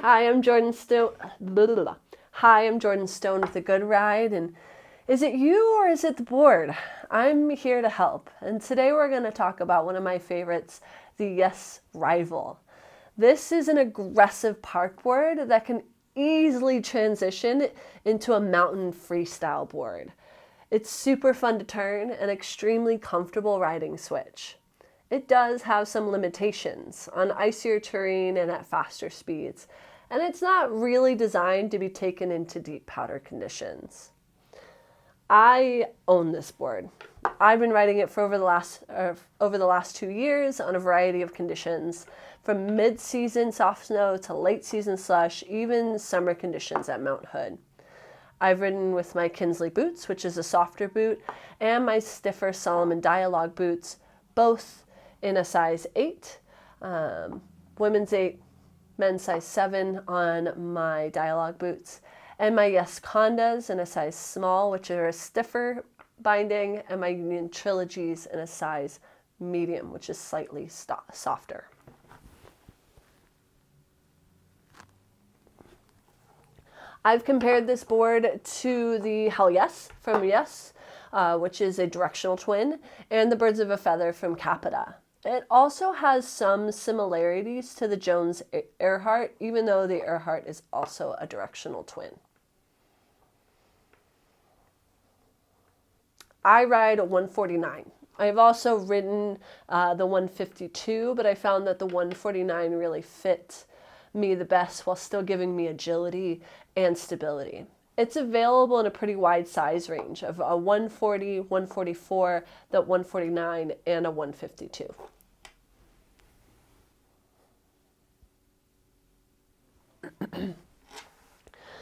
Hi, I'm Jordan Stone. Hi, I'm Jordan Stone with A Good Ride. And is it you or is it the board? I'm here to help. And today we're going to talk about one of my favorites, the Yes Rival. This is an aggressive park board that can easily transition into a mountain freestyle board. It's super fun to turn and extremely comfortable riding switch. It does have some limitations on icier terrain and at faster speeds, and it's not really designed to be taken into deep powder conditions. I own this board. I've been riding it for over the last 2 years on a variety of conditions, from mid-season soft snow to late season slush, even summer conditions at Mount Hood. I've ridden with my Kinsley boots, which is a softer boot, and my stiffer Salomon Dialogue boots, both in a size 8, women's 8, men's size 7 on my Dialogue boots, and my Yes Condas in a size small, which are a stiffer binding, and my Union Trilogies in a size medium, which is slightly softer. I've compared this board to the Hell Yes from Yes, which is a directional twin, and the Birds of a Feather from Capita. It also has some similarities to the Jones Earhart, even though the Earhart is also a directional twin. I ride a 149. I've also ridden the 152, but I found that the 149 really fit me the best while still giving me agility and stability. It's available in a pretty wide size range of a 140, 144, the 149, and a 152.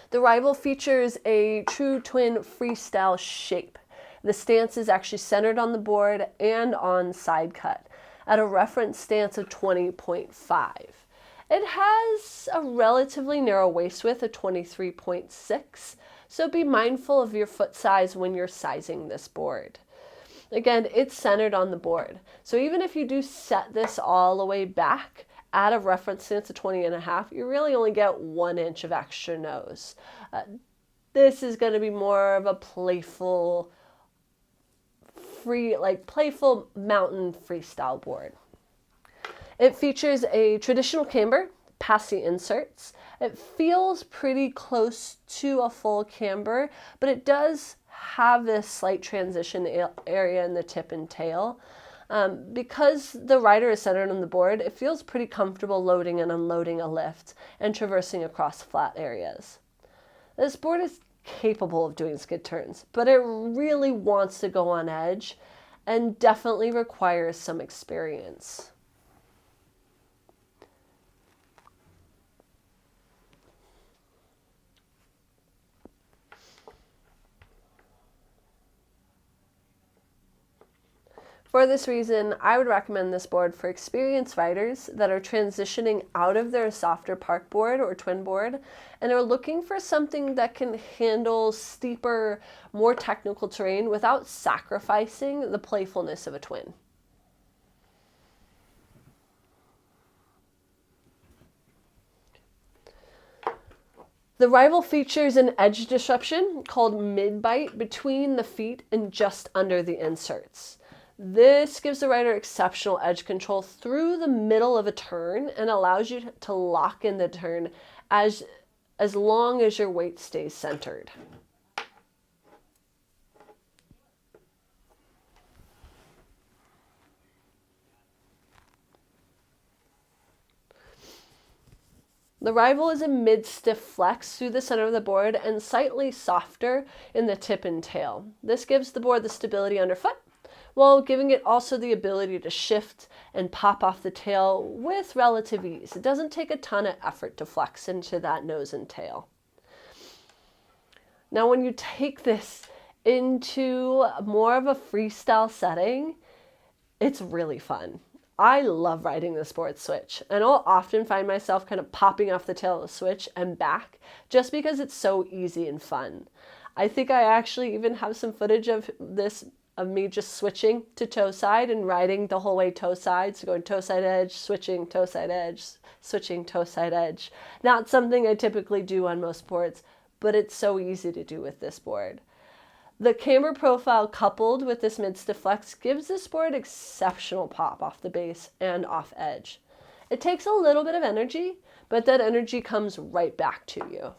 The Rival features a true twin freestyle shape. The stance is actually centered on the board and on side cut at a reference stance of 20.5. It has a relatively narrow waist width of 23.6, so be mindful of your foot size when you're sizing this board. Again, it's centered on the board, so even if you do set this all the way back at a reference stance of 20.5, you really only get 1 inch of extra nose. This is going to be more of a playful mountain freestyle board. It features a traditional camber, passy inserts. It feels pretty close to a full camber, but it does have this slight transition area in the tip and tail. Because the rider is centered on the board, it feels pretty comfortable loading and unloading a lift and traversing across flat areas. This board is capable of doing skid turns, but it really wants to go on edge and definitely requires some experience. For this reason, I would recommend this board for experienced riders that are transitioning out of their softer park board or twin board and are looking for something that can handle steeper, more technical terrain without sacrificing the playfulness of a twin. The Rival features an edge disruption called mid-bite between the feet and just under the inserts. This gives the rider exceptional edge control through the middle of a turn and allows you to lock in the turn as long as your weight stays centered. The Rival is a mid-stiff flex through the center of the board and slightly softer in the tip and tail. This gives the board the stability underfoot, while giving it also the ability to shift and pop off the tail with relative ease. It doesn't take a ton of effort to flex into that nose and tail. Now, when you take this into more of a freestyle setting, it's really fun. I love riding the sports switch, and I'll often find myself kind of popping off the tail of the switch and back just because it's so easy and fun. I think I actually even have some footage of me just switching to toe side and riding the whole way toe side. So going toe side edge, switching toe side edge, switching toe side edge. Not something I typically do on most boards, but it's so easy to do with this board. The camber profile coupled with this mid-stiff flex gives this board exceptional pop off the base and off edge. It takes a little bit of energy, but that energy comes right back to you.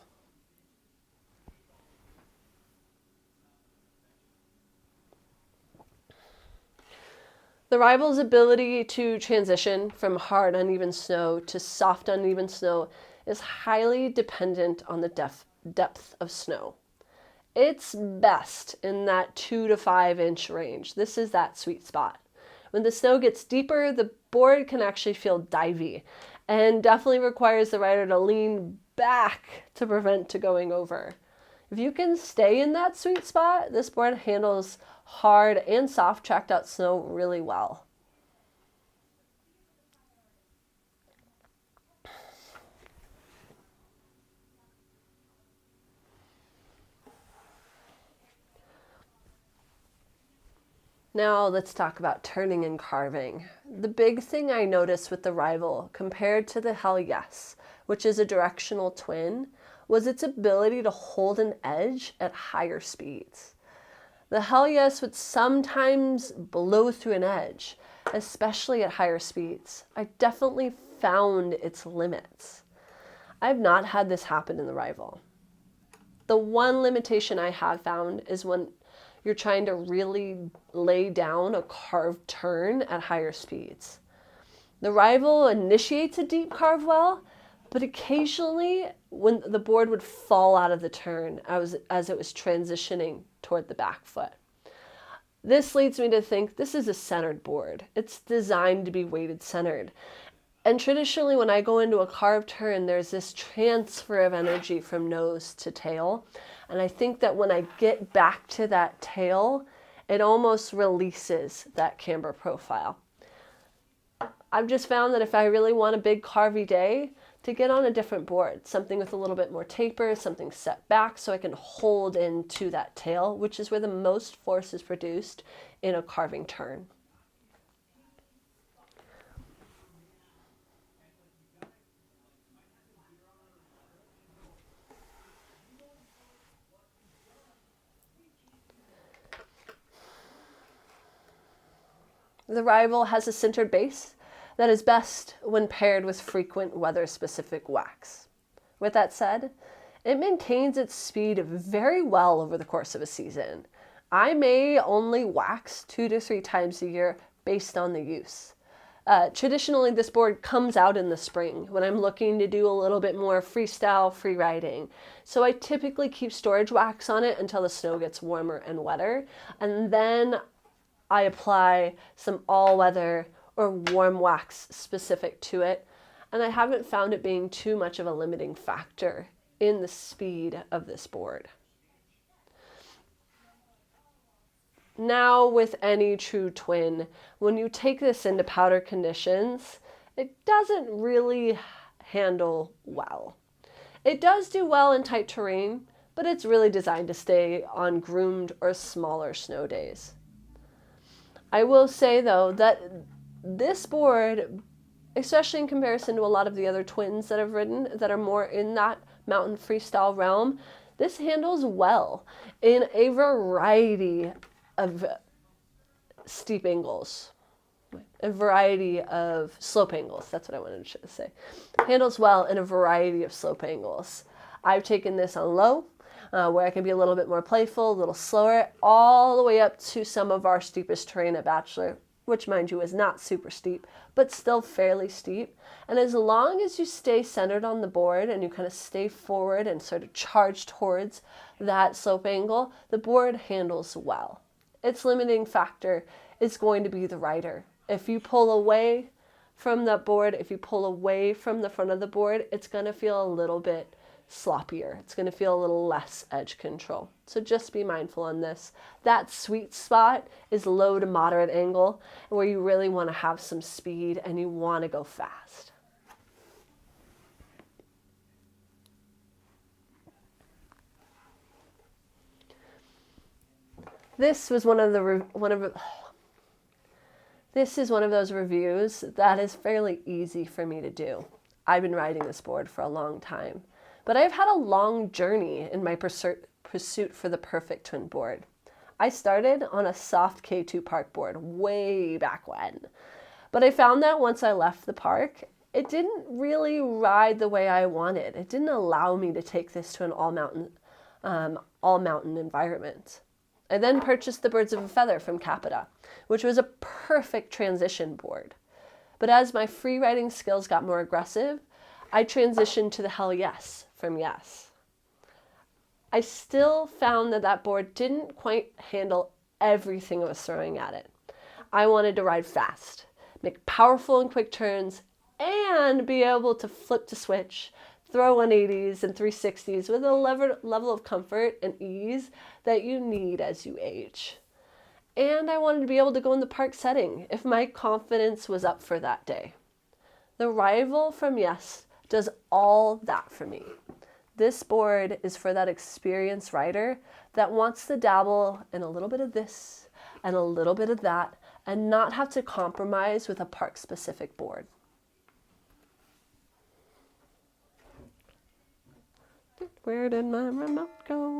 The Rival's ability to transition from hard, uneven snow to soft, uneven snow is highly dependent on the depth of snow. It's best in that 2 to 5 inch range. This is that sweet spot. When the snow gets deeper, the board can actually feel divey and definitely requires the rider to lean back to prevent to going over. If you can stay in that sweet spot, this board handles hard and soft tracked out snow really well. Now let's talk about turning and carving. The big thing I noticed with the Rival compared to the Hell Yes, which is a directional twin, was its ability to hold an edge at higher speeds. The Hell Yes would sometimes blow through an edge, especially at higher speeds. I definitely found its limits. I've not had this happen in the Rival. The one limitation I have found is when you're trying to really lay down a carved turn at higher speeds. The Rival initiates a deep carve well, but occasionally when the board would fall out of the turn as it was transitioning toward the back foot. This leads me to think this is a centered board. It's designed to be weighted centered. And traditionally when I go into a carved turn, there's this transfer of energy from nose to tail. And I think that when I get back to that tail, it almost releases that camber profile. I've just found that if I really want a big carvy day, to get on a different board, something with a little bit more taper, something set back so I can hold into that tail, which is where the most force is produced in a carving turn. The Rival has a centered base that is best when paired with frequent weather-specific wax. With that said, it maintains its speed very well over the course of a season. I may only wax 2 to 3 times a year based on the use. Traditionally, this board comes out in the spring when I'm looking to do a little bit more freestyle, free riding. So I typically keep storage wax on it until the snow gets warmer and wetter, and then I apply some all-weather or warm wax specific to it, and I haven't found it being too much of a limiting factor in the speed of this board. Now with any true twin, when you take this into powder conditions, it doesn't really handle well. It does do well in tight terrain, but it's really designed to stay on groomed or smaller snow days. I will say though that this board, especially in comparison to a lot of the other twins that I've ridden that are more in that mountain freestyle realm, this handles well in a variety of steep angles, a variety of slope angles. That's what I wanted to say. Handles well in a variety of slope angles. I've taken this on low, where I can be a little bit more playful, a little slower, all the way up to some of our steepest terrain at Bachelor, which mind you is not super steep, but still fairly steep. And as long as you stay centered on the board and you kind of stay forward and sort of charge towards that slope angle, the board handles well. Its limiting factor is going to be the rider. If you pull away from that board, if you pull away from the front of the board, it's going to feel a little bit sloppier. It's going to feel a little less edge control. So just be mindful on this. That sweet spot is low to moderate angle where you really want to have some speed and you want to go fast. This is one of those reviews that is fairly easy for me to do. I've been riding this board for a long time, but I've had a long journey in my pursuit for the perfect twin board. I started on a soft K2 park board way back when, but I found that once I left the park, it didn't really ride the way I wanted. It didn't allow me to take this to an all mountain environment. I then purchased the Birds of a Feather from Capita, which was a perfect transition board. But as my free riding skills got more aggressive, I transitioned to the Hell Yes from Yes. I still found that board didn't quite handle everything I was throwing at it. I wanted to ride fast, make powerful and quick turns, and be able to flip to switch, throw 180s and 360s with a level of comfort and ease that you need as you age. And I wanted to be able to go in the park setting if my confidence was up for that day. The Rival from Yes does all that for me. This board is for that experienced rider that wants to dabble in a little bit of this and a little bit of that and not have to compromise with a park-specific board. Where did my remote go?